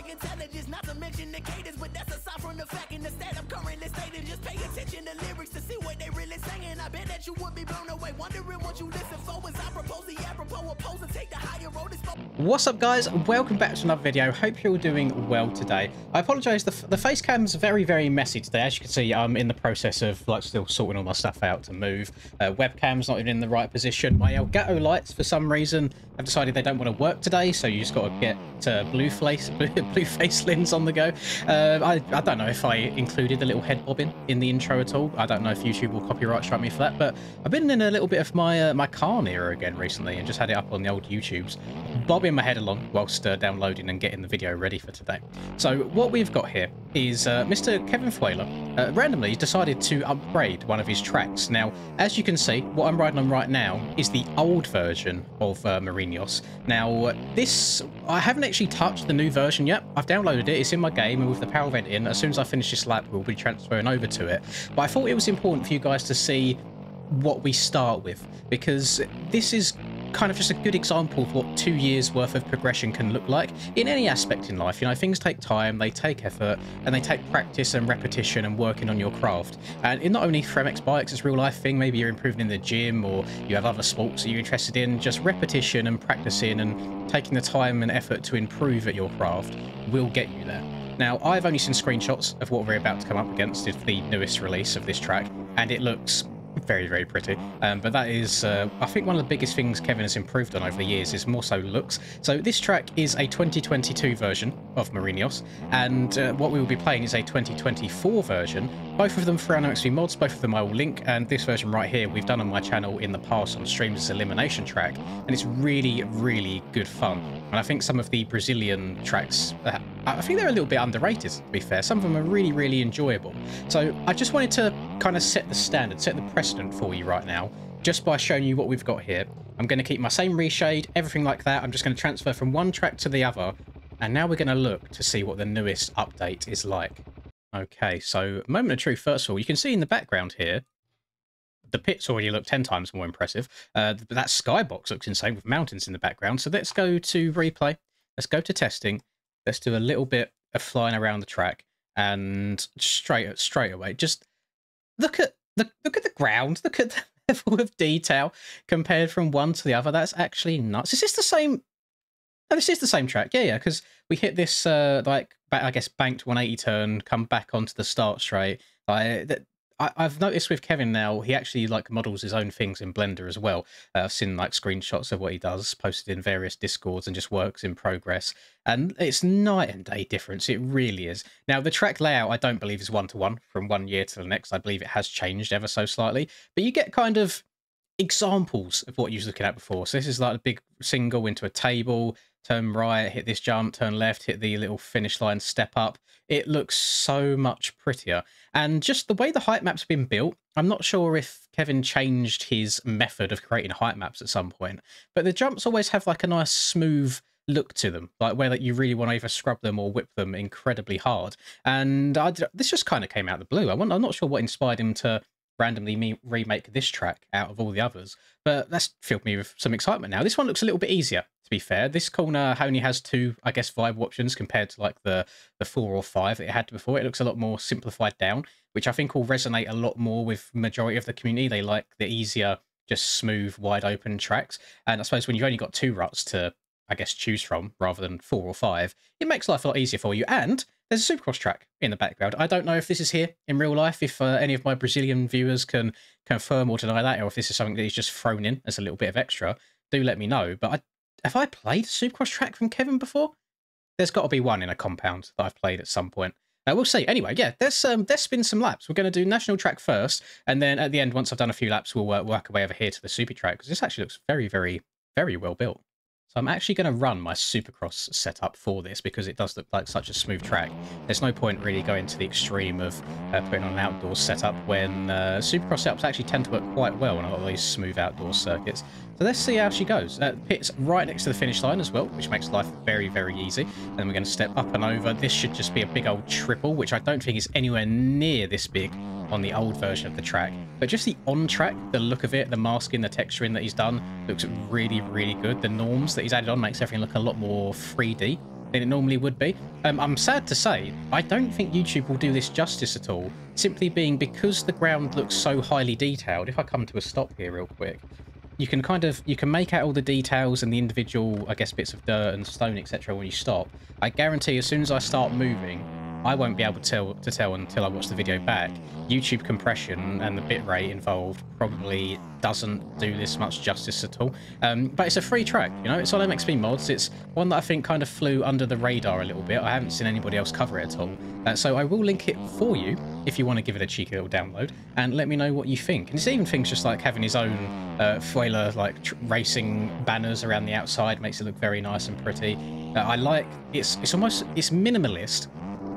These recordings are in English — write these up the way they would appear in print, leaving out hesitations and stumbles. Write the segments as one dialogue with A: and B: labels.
A: like intelligence, not to mention the cadence, but that's aside from the fact in the state I'm currently stating. Just pay attention to lyrics to see what they really saying. I bet that you would be blown away, wondering what you listen for. As I propose the apropos, oppose and take the higher road.
B: What's up, guys? Welcome back to another video. Hope you're all doing well today. I apologize, the face cam's very messy today. As you can see, I'm in the process of like still sorting all my stuff out to move. Webcam's not even in the right position. My Elgato lights for some reason have decided they don't want to work today, so you just got to get blue face lens on the go. I don't know if I included the little head bobbing in the intro at all. I don't know if YouTube will copyright strike me for that, but I've been in a little bit of my my Khan era again recently and just had it up on the old YouTubes, bobbing my head along whilst downloading and getting the video ready for today. So what we've got here is Mr. Kevin Fuela randomly decided to upgrade one of his tracks. Now, as you can see, what I'm riding on right now is the old version of Marinos. Now, this, I haven't actually touched the new version yet. I've downloaded it, it's in my game, and with the power vent in, as soon as I finish this lap, we'll be transferring over to it. But I thought it was important for you guys to see what we start with, because this is kind of just a good example of what 2 years worth of progression can look like in any aspect in life. You know, things take time, they take effort, and they take practice and repetition and working on your craft. And in not only for MX bikes, it's a real life thing. Maybe you're improving in the gym, or you have other sports that you're interested in. Just repetition and practicing and taking the time and effort to improve at your craft will get you there. Now, I've only seen screenshots of what we're about to come up against with the newest release of this track, and it looks very pretty, but that is I think one of the biggest things Kevin has improved on over the years is more so looks. So this track is a 2022 version of Marinos, and what we will be playing is a 2024 version, both of them for NMXV mods. Both of them I will link, and this version right here we've done on my channel in the past on streams as elimination track, and it's really good fun. And I think some of the Brazilian tracks, I think they're a little bit underrated, to be fair. Some of them are really enjoyable. So I just wanted to kind of set the standard, set the precedent for you right now, just by showing you what we've got here. I'm going to keep my same reshade, everything like that. I'm just going to transfer from one track to the other, and now we're going to look to see what the newest update is like. Okay, so moment of truth. First of all, you can see in the background here, the pits already look 10 times more impressive. That skybox looks insane with mountains in the background. So let's go to replay. Let's go to testing. Let's do a little bit of flying around the track, and straight away, just look at the ground. Look at the level of detail compared from one to the other. That's actually nuts. Is this the same? No, this is the same track. Yeah, because we hit this like I guess banked 180 turn, come back onto the start straight. I've noticed with Kevin now, he actually like models his own things in Blender as well. I've seen like screenshots of what he does posted in various Discords and just works in progress. And it's night and day difference. It really is. Now, the track layout, I don't believe is 1-to-1 from one year to the next. I believe it has changed ever so slightly. But you get kind of examples of what you were looking at before. So this is like a big single into a table, turn right, hit this jump, turn left, hit the little finish line, step up. It looks so much prettier. And just the way the height maps have been built, I'm not sure if Kevin changed his method of creating height maps at some point, but the jumps always have like a nice smooth look to them, like where that you really want to either scrub them or whip them incredibly hard. And this just kind of came out of the blue. I'm not sure what inspired him to randomly remake this track out of all the others, but that's filled me with some excitement now. This one looks a little bit easier, to be fair. This corner only has 2, I guess, vibe options compared to like the 4 or 5 that it had before. It looks a lot more simplified down, which I think will resonate a lot more with majority of the community. They like the easier, just smooth, wide open tracks. And I suppose when you've only got 2 ruts to, I guess, choose from rather than 4 or 5, it makes life a lot easier for you. And there's a Supercross track in the background. I don't know if this is here in real life, if any of my Brazilian viewers can confirm or deny that, or if this is something that he's just thrown in as a little bit of extra. Do let me know. But have I played a Supercross track from Kevin before? There's got to be one in a compound that I've played at some point. We'll see. Anyway, yeah, let's spin some laps. We're going to do national track first, and then at the end, once I've done a few laps, we'll work our way over here to the Super track, because this actually looks very well built. So I'm actually going to run my Supercross setup for this because it does look like such a smooth track. There's no point really going to the extreme of putting on an outdoor setup when Supercross setups actually tend to work quite well on a lot of these smooth outdoor circuits. So let's see how she goes. Pit's right next to the finish line as well, which makes life very easy. Then we're going to step up and over. This should just be a big old triple, which I don't think is anywhere near this big on the old version of the track. But just the on-track, the look of it, the masking, the texturing that he's done looks really good. The norms that he's added on makes everything look a lot more 3D. than it normally would be. I'm sad to say, I don't think YouTube will do this justice at all, simply being because the ground looks so highly detailed. If I come to a stop here real quick, you can make out all the details and the individual, I guess, bits of dirt and stone, etc. when you stop. I guarantee as soon as I start moving, I won't be able to tell until I watch the video back. YouTube compression and the bitrate involved probably doesn't do this much justice at all. But it's a free track, you know, it's on MXP Mods. It's one that I think kind of flew under the radar a little bit. I haven't seen anybody else cover it at all. So I will link it for you if you want to give it a cheeky little download and let me know what you think. And it's even things just like having his own Fuela like racing banners around the outside, makes it look very nice and pretty. I like it's minimalist,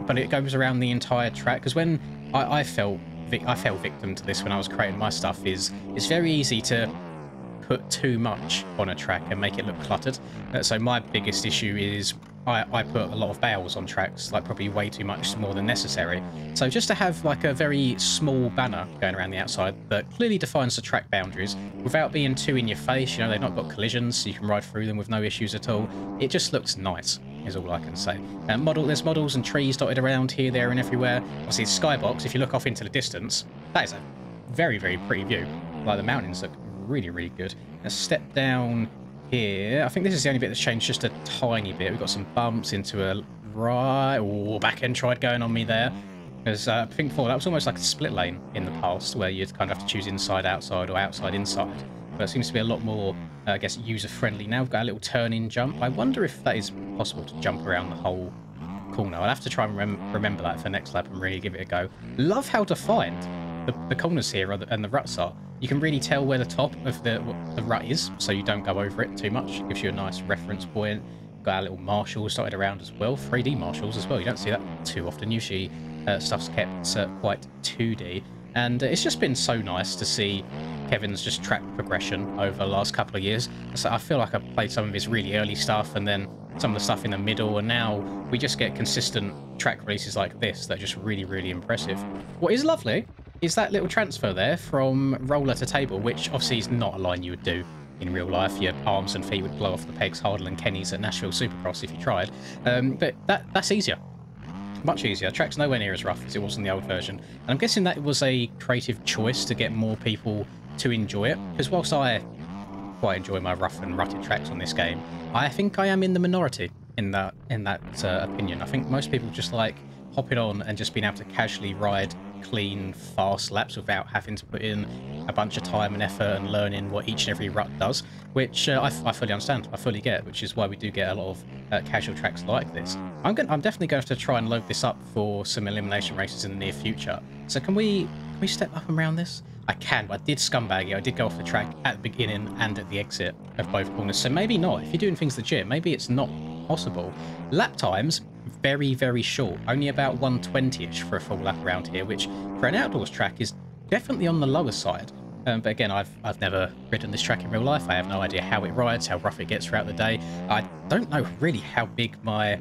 B: but it goes around the entire track, because when I fell victim to this when I was creating my stuff, is it's very easy to put too much on a track and make it look cluttered. So my biggest issue is I put a lot of bales on tracks, like probably way too much more than necessary. So just to have like a very small banner going around the outside that clearly defines the track boundaries without being too in your face, you know, they've not got collisions, so you can ride through them with no issues at all. It just looks nice, is all I can say. There's models and trees dotted around here, there and everywhere. Obviously the skybox, if you look off into the distance, that is a very, very pretty view. Like the mountains look really, really good. Let's step down here. I think this is the only bit that's changed just a tiny bit. We've got some bumps into a right. Oh, back end tried going on me there. Because I think before that was almost like a split lane in the past, where you'd kind of have to choose inside, outside, or outside, inside. But it seems to be a lot more, I guess, user-friendly now. We've got a little turn-in jump. I wonder if that is possible to jump around the whole corner. I'll have to try and remember that for next lap and really give it a go. Love how defined the corners here and the ruts are. You can really tell where the top of the rut is, so you don't go over it too much. It gives you a nice reference point. Got our little marshals dotted around as well, 3D marshals as well. You don't see that too often. Usually stuff's kept quite 2D. And it's just been so nice to see Kevin's just track progression over the last couple of years. So I feel like I've played some of his really early stuff and then some of the stuff in the middle, and now we just get consistent track releases like this that are just really, really impressive. What is lovely is that little transfer there from roller to table, which obviously is not a line you would do in real life. Your arms and feet would blow off the pegs harder than Kenny's at Nashville Supercross if you tried. But that's easier. Much easier. The track's nowhere near as rough as it was in the old version. And I'm guessing that was a creative choice to get more people to enjoy it. Because whilst I quite enjoy my rough and rutted tracks on this game, I think I am in the minority in that opinion. I think most people just like hopping on and just being able to casually ride clean, fast laps without having to put in a bunch of time and effort and learning what each and every rut does, which I fully understand, I fully get, which is why we do get a lot of casual tracks like this. I'm definitely going to have to try and load this up for some elimination races in the near future. So can we step up and around this? I can, but I did scumbag it. I did go off the track at the beginning and at the exit of both corners, so maybe not. If you're doing things legit, maybe it's not possible. Lap times, very, very short. Only about 120-ish for a full lap around here, which for an outdoors track is definitely on the lower side. But again, I've never ridden this track in real life. I have no idea how it rides, how rough it gets throughout the day. I don't know really how big my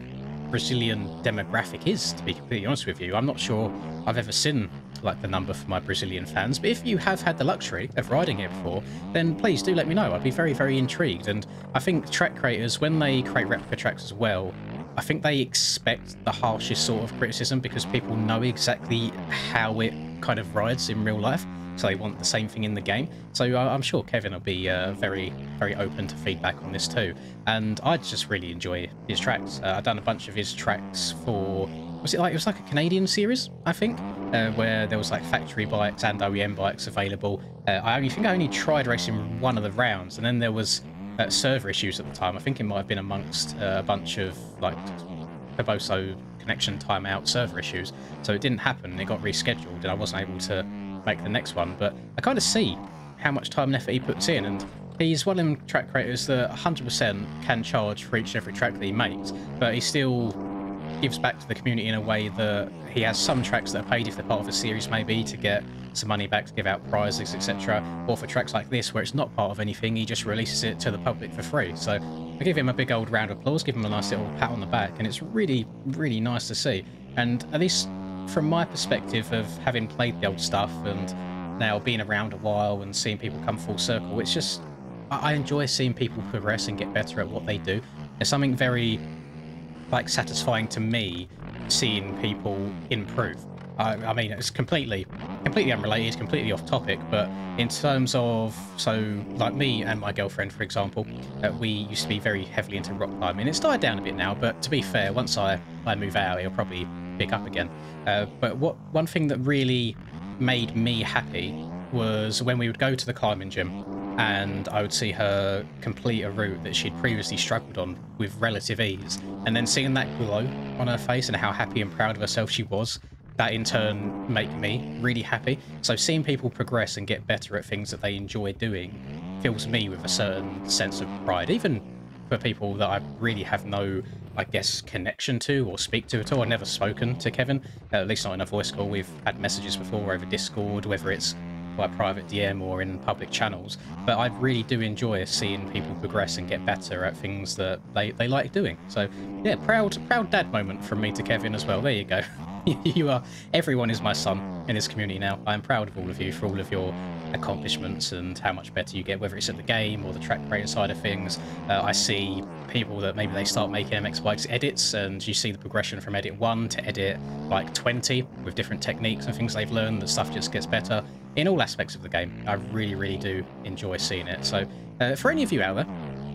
B: Brazilian demographic is, to be completely honest with you. I'm not sure I've ever seen like the number for my Brazilian fans, but if you have had the luxury of riding here before, then please do let me know. I'd be very, very intrigued. And I think track creators, when they create replica tracks as well, I think they expect the harshest sort of criticism because people know exactly how it kind of rides in real life, so they want the same thing in the game. So I'm sure Kevin will be very, very open to feedback on this too. And I just really enjoy his tracks. I've done a bunch of his tracks for, it was like a Canadian series, I think, where there was like factory bikes and OEM bikes available. I only tried racing one of the rounds, and then there was server issues at the time. I think it might have been amongst a bunch of like Caboso connection timeout server issues, so it didn't happen and it got rescheduled and I wasn't able to make the next one. But I kind of see how much time and effort he puts in, and he's one of them track creators that 100% can charge for each and every track that he makes, but he still gives back to the community in a way that he has some tracks that are paid if they're part of a series, maybe to get some money back to give out prizes, etc. Or for tracks like this where it's not part of anything, he just releases it to the public for free. So I give him a big old round of applause, give him a nice little pat on the back, and it's really, really nice to see. And at least from my perspective of having played the old stuff and now being around a while and seeing people come full circle, it's just, I enjoy seeing people progress and get better at what they do. There's something very like satisfying to me seeing people improve. I mean, it's completely unrelated, completely off topic, but in terms of, so like me and my girlfriend, for example, we used to be very heavily into rock climbing. It's died down a bit now, but to be fair, once I move out, it'll probably pick up again. But one thing that really made me happy was when we would go to the climbing gym and I would see her complete a route that she'd previously struggled on with relative ease, and then seeing that glow on her face and how happy and proud of herself she was, that in turn make me really happy. So seeing people progress and get better at things that they enjoy doing fills me with a certain sense of pride, even for people that I really have no, I guess, connection to or speak to at all. I've never spoken to Kevin, at least not in a voice call. We've had messages before over Discord, whether it's by private DM or in public channels, but I really do enjoy seeing people progress and get better at things that they like doing. So yeah, proud dad moment from me to Kevin as well. There you go. Everyone is my son in this community now. I'm proud of all of you for all of your accomplishments and how much better you get, whether it's at the game or the track creating side of things. I see people that maybe they start making MX Bikes edits, and you see the progression from edit 1 to edit like 20 with different techniques and things they've learned. The stuff just gets better in all aspects of the game. I really do enjoy seeing it. So for any of you out there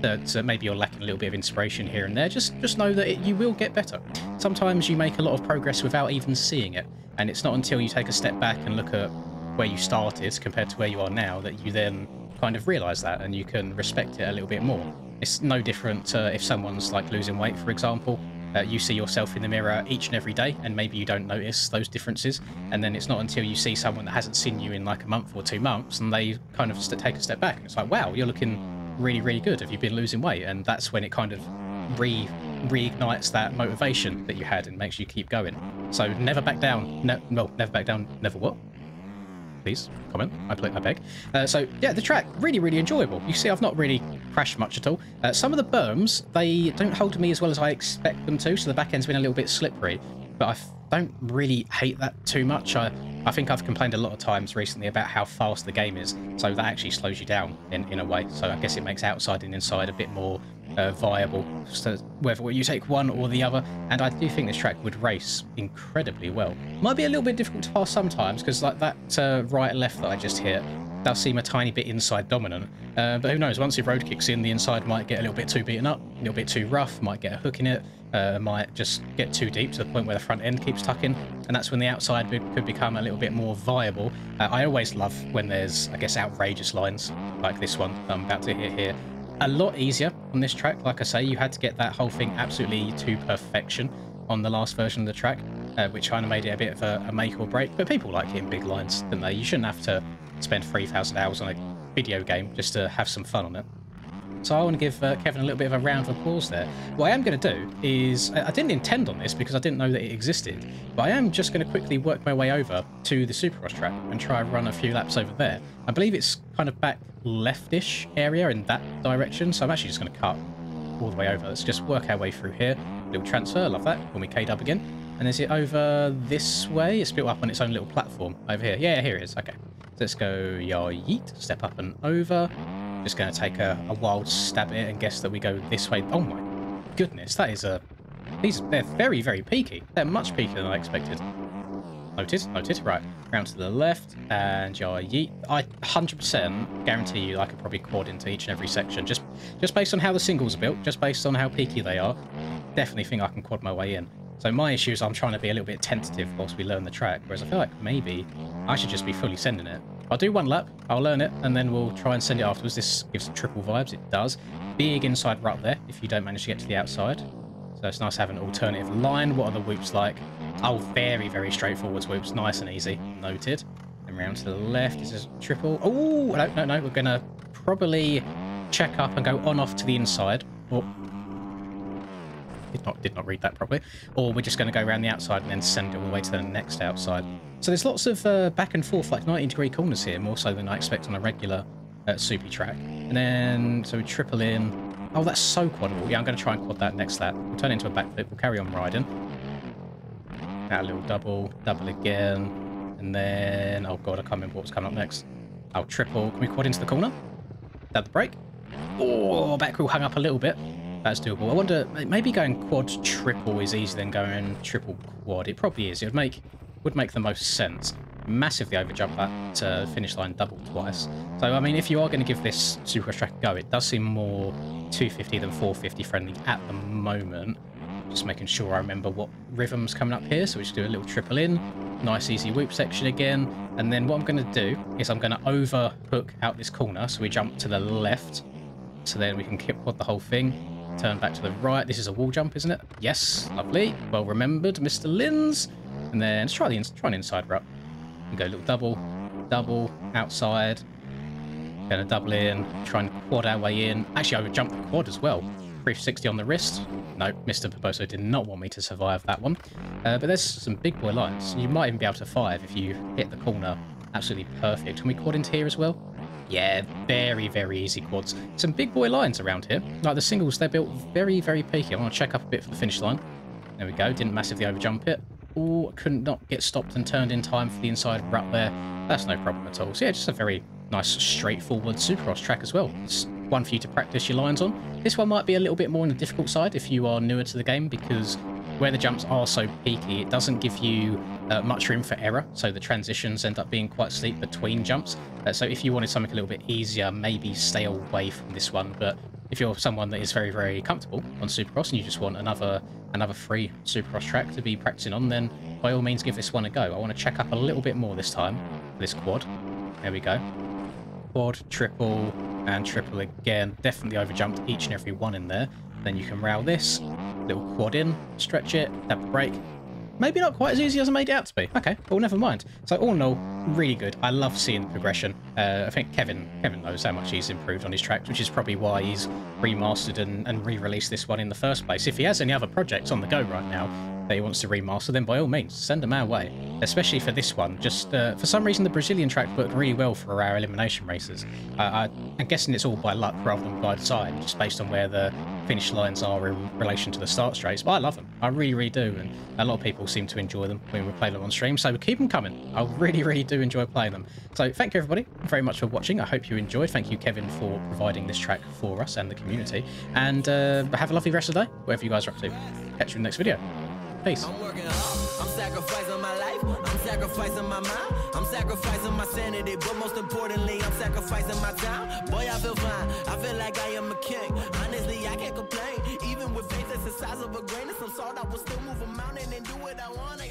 B: that maybe you're lacking a little bit of inspiration here and there, just know that you will get better. Sometimes you make a lot of progress without even seeing it, and it's not until you take a step back and look at where you started compared to where you are now that you then kind of realize that, and you can respect it a little bit more. It's no different if someone's like losing weight, for example. You see yourself in the mirror each and every day, and maybe you don't notice those differences, and then it's not until you see someone that hasn't seen you in like a month or 2 months and they kind of take a step back and it's like, wow, you're looking really good. Have you been losing weight? And that's when it kind of reignites that motivation that you had and makes you keep going. So never back down. Never back down. Never what? Please comment. I beg. So yeah, the track really enjoyable. You see, I've not really crashed much at all. Some of the berms, they don't hold me as well as I expect them to, so the back end's been a little bit slippery, but I don't really hate that too much. I think I've complained a lot of times recently about how fast the game is, so that actually slows you down in a way. So I guess it makes outside and inside a bit more viable, so whether you take one or the other. And I do think this track would race incredibly well. Might be a little bit difficult to pass sometimes, because like that right and left that I just hit does seem a tiny bit inside dominant, but who knows, once your road kicks in, the inside might get a little bit too beaten up, a little bit too rough, might get a hook in it, might just get too deep to the point where the front end keeps tucking, and that's when the outside could become a little bit more viable. I always love when there's, I guess, outrageous lines like this one I'm about to hit here. A lot easier on this track. Like I say, you had to get that whole thing absolutely to perfection on the last version of the track, which kind of made it a bit of a make or break, but people like hitting big lines, don't they? You shouldn't have to spend 3,000 hours on a video game just to have some fun on it. So I want to give Kevin a little bit of a round of applause there. What I am going to do is, I didn't intend on this because I didn't know that it existed, but I am just going to quickly work my way over to the Supercross track and try and run a few laps over there. I believe it's kind of back leftish area in that direction, so I'm actually just going to cut all the way over. Let's just work our way through here. Little transfer, love that, when we K-dub again. And is it over this way? It's built up on its own little platform over here. Yeah, here it is. Okay. So let's go yeet, step up and over. Just going to take a wild stab at it and guess that we go this way. Oh my goodness, that is they're very peaky. They're much peakier than I expected. Noted. Right, round to the left and yeet. I 100% guarantee you I could probably quad into each and every section. Just based on how the singles are built, just based on how peaky they are, definitely think I can quad my way in. So my issue is I'm trying to be a little bit tentative whilst we learn the track, whereas I feel like maybe I should just be fully sending it. I'll do one lap, I'll learn it, and then we'll try and send it afterwards. This gives triple vibes, it does. Big inside rut there if you don't manage to get to the outside. So it's nice having an alternative line. What are the whoops like? Oh, very straightforward whoops, nice and easy. Noted. And round to the left, this is triple. Oh, no, we're going to probably check up and go on off to the inside. Oh. Did not read that properly. Or we're just going to go around the outside and then send it all the way to the next outside. So there's lots of back and forth, like 90-degree corners here, more so than I expect on a regular soupy track. And then, so we triple in. Oh, that's so quadable. Yeah, I'm going to try and quad that next lap. We'll turn it into a backflip. We'll carry on riding. Now a little double again. And then, oh god, I can't remember what's coming up next. Oh, triple. Can we quad into the corner? Dab the brake. Oh, back wheel hung up a little bit. That's doable. I wonder, maybe going quad triple is easier than going triple quad. It probably is. It would make the most sense. Massively overjump that finish line double twice. So, I mean, if you are going to give this Supercross track a go, it does seem more 250 than 450 friendly at the moment. Just making sure I remember what rhythm's coming up here. So we just do a little triple in. Nice easy whoop section again. And then what I'm going to do is I'm going to over hook out this corner. So we jump to the left. So then we can quad the whole thing. Turn back to the right. This is a wall jump, isn't it? Yes, lovely. Well remembered, Mr. Lins. And then let's try an inside route. And go a little double, outside. Then a double in, try and quad our way in. Actually, I would jump the quad as well. 360 on the wrist. No, Mr. Barboso did not want me to survive that one. But there's some big boy lines. You might even be able to 5 if you hit the corner absolutely perfect. Can we quad into here as well? Yeah, very, very easy quads. Some big boy lines around here. Like the singles, they're built very, very peaky. I want to check up a bit for the finish line. There we go. Didn't massively overjump it. Oh, couldn't not get stopped and turned in time for the inside rut there. That's no problem at all. So yeah, just a very nice, straightforward Supercross track as well. It's one for you to practice your lines on. This one might be a little bit more on the difficult side if you are newer to the game, because where the jumps are so peaky, it doesn't give you much room for error. So the transitions end up being quite steep between jumps. So if you wanted something a little bit easier, maybe stay away from this one. But if you're someone that is very, very comfortable on Supercross and you just want another free Supercross track to be practicing on, then by all means give this one a go. I want to check up a little bit more this time for this quad. There we go. Quad, triple, and triple again. Definitely overjumped each and every one in there. Then you can rail this, little quad in, stretch it, tap the brake. Maybe not quite as easy as I made it out to be. Okay, well, never mind. So all in all, really good. I love seeing the progression. I think Kevin knows how much he's improved on his tracks, which is probably why he's remastered and re-released this one in the first place. If he has any other projects on the go right now that he wants to remaster, then by all means, send them our way. Especially for this one. Just for some reason, the Brazilian track worked really well for our elimination races. I'm guessing it's all by luck rather than by design, just based on where the finish lines are in relation to the start straights. But I love them. I really, really do. And a lot of people seem to enjoy them when we play them on stream. So keep them coming. I really, really do enjoy playing them. So thank you, everybody, very much for watching. I hope you enjoyed. Thank you, Kevin, for providing this track for us and the community. And have a lovely rest of the day, wherever you guys are up to. Catch you in the next video. Peace.
A: I'm working hard, I'm sacrificing my life, I'm sacrificing my mind, I'm sacrificing my sanity, but most importantly, I'm sacrificing my time. Boy, I feel fine, I feel like I am a king. Honestly, I can't complain, even with faith that's the size of a grain of some salt, I will still move a mountain and do what I want.